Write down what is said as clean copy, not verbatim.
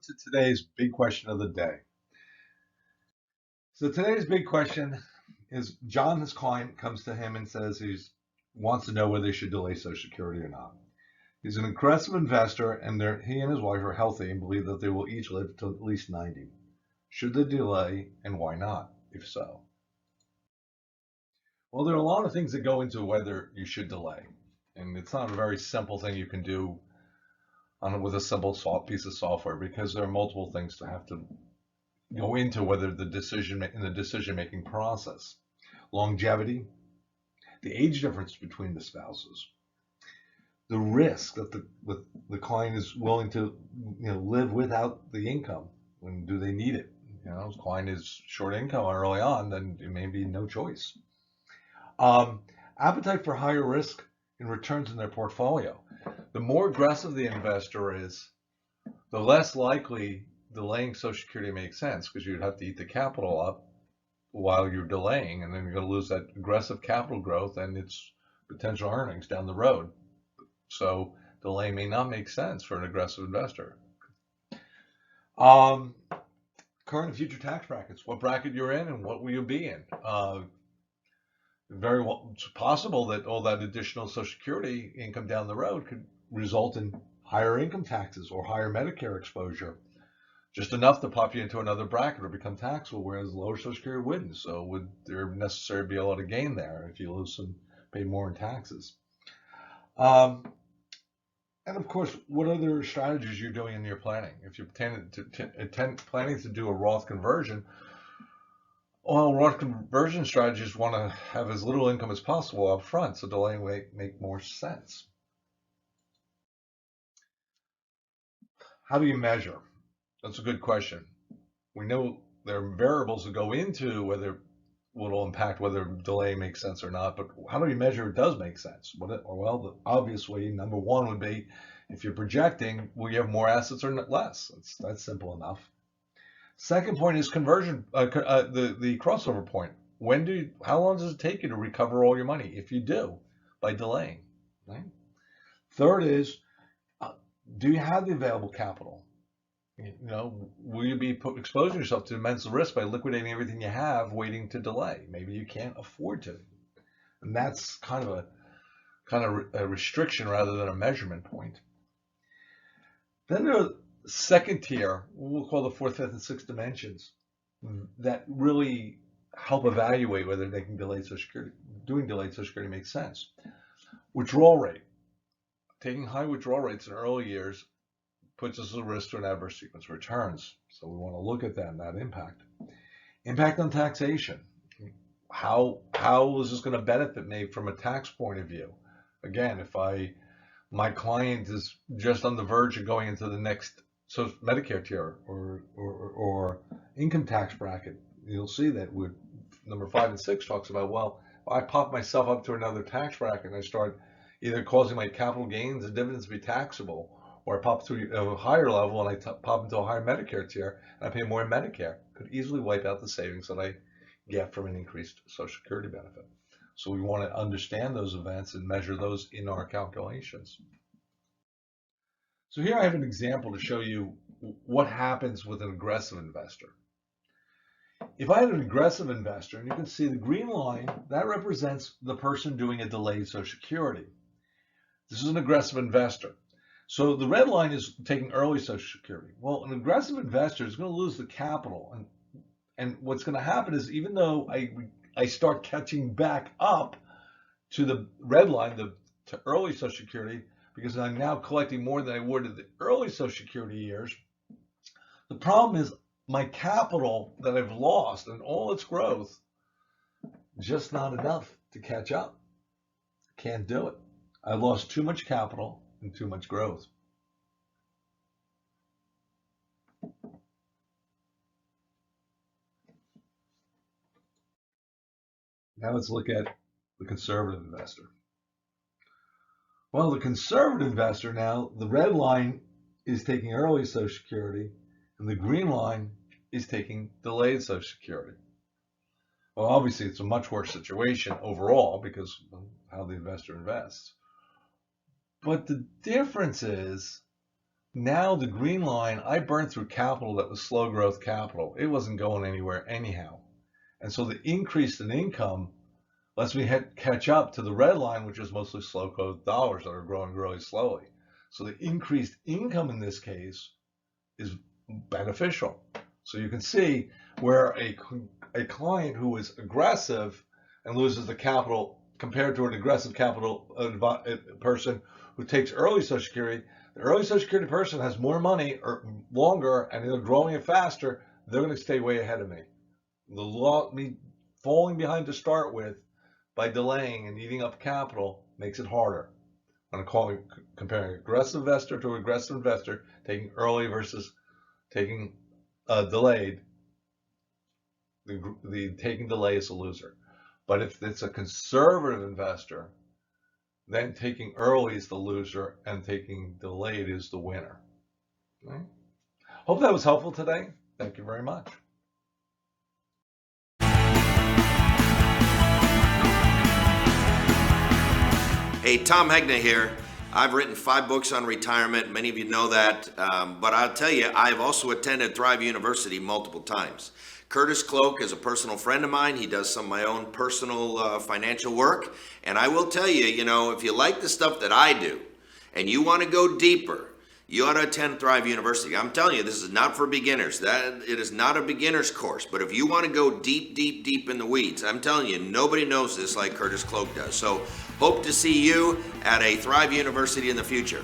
to today's big question of the day. So today's big question is John, his client, comes to him and says he wants to know whether he should delay Social Security or not. He's an aggressive investor, and he and his wife are healthy and believe that they will each live to at least 90. Should they delay, and why not, if so? Well, there are a lot of things that go into whether you should delay, and it's not a very simple thing you can do with a simple piece of software because there are multiple things to have to go into whether the decision making process. Longevity, the age difference between the spouses, the risk that the client is willing to live without the income. When do they need it? If the client is short income early on, then it may be no choice. Appetite for higher risk and returns in their portfolio. The more aggressive the investor is, the less likely delaying Social Security makes sense because you'd have to eat the capital up while you're delaying, and then you're going to lose that aggressive capital growth and its potential earnings down the road. So delay may not make sense for an aggressive investor. Current and future tax brackets. What bracket you're in and what will you be in? Very well, it's possible that all that additional Social Security income down the road could result in higher income taxes or higher Medicare exposure, just enough to pop you into another bracket or become taxable, whereas lower Social Security wouldn't. So would there necessarily be a lot of gain there if you lose some, pay more in taxes? And of course, what other strategies you're doing in your planning? If you're planning to do a Roth conversion, well, Roth conversion strategies want to have as little income as possible up front, so delaying may make more sense. How do you measure? That's a good question. We know there are variables that go into whether will impact whether delay makes sense or not, but how do you measure it does make sense? Well, obviously, number one would be if you're projecting, will you have more assets or less? That's simple enough. Second point is conversion, the crossover point. How long does it take you to recover all your money if you do by delaying? Right? Third is, do you have the available capital? Will you be exposing yourself to immense risk by liquidating everything you have, waiting to delay? Maybe you can't afford to, and that's kind of a restriction rather than a measurement point. Then there are second tier, we'll call the fourth, fifth, and sixth dimensions that really help evaluate whether they can delay Social Security. Doing delayed Social Security makes sense. Withdrawal rate. Taking high withdrawal rates in early years puts us at risk to an adverse sequence of returns. So we want to look at that impact. Impact on taxation. How is this going to benefit me from a tax point of view? Again, if my client is just on the verge of going into the next Medicare tier or income tax bracket, you'll see that with number 5 and 6 talks about, well, I pop myself up to another tax bracket and I start either causing my capital gains and dividends to be taxable, or I pop to a higher level and I pop into a higher Medicare tier and I pay more in Medicare. Could easily wipe out the savings that I get from an increased Social Security benefit. So we want to understand those events and measure those in our calculations. So here I have an example to show you what happens with an aggressive investor. If I had an aggressive investor, and you can see the green line, that represents the person doing a delayed Social Security. This is an aggressive investor. So the red line is taking early Social Security. Well, an aggressive investor is going to lose the capital. And what's going to happen is even though I start catching back up to the red line, to early Social Security, because I'm now collecting more than I would in the early Social Security years, the problem is my capital that I've lost and all its growth, just not enough to catch up. Can't do it. I lost too much capital and too much growth. Now let's look at the conservative investor. Well, the conservative investor now, the red line is taking early Social Security and the green line is taking delayed Social Security. Well, obviously it's a much worse situation overall because of how the investor invests. But the difference is Now the green line, I burned through capital that was slow growth capital. It wasn't going anywhere anyhow. And so the increase in income lets me catch up to the red line, which is mostly slow growth dollars that are growing really slowly. So the increased income in this case is beneficial. So you can see where a client who is aggressive and loses the capital compared to an aggressive capital person who takes early Social Security, the early Social Security person has more money or longer and they're growing it faster, they're going to stay way ahead of me. Me falling behind to start with by delaying and eating up capital makes it harder. I'm comparing aggressive investor to aggressive investor, taking early versus taking delayed. The taking delay is a loser. But if it's a conservative investor, then taking early is the loser and taking delayed is the winner. Right? Hope that was helpful today. Thank you very much. Hey, Tom Hegna here. I've written 5 books on retirement. Many of you know that. But I'll tell you, I've also attended Thrive University multiple times. Curtis Cloak is a personal friend of mine. He does some of my own personal financial work. And I will tell you, if you like the stuff that I do and you want to go deeper, you ought to attend Thrive University. I'm telling you, this is not for beginners. It is not a beginner's course. But if you want to go deep, deep, deep in the weeds, I'm telling you, nobody knows this like Curtis Cloak does. So hope to see you at a Thrive University in the future.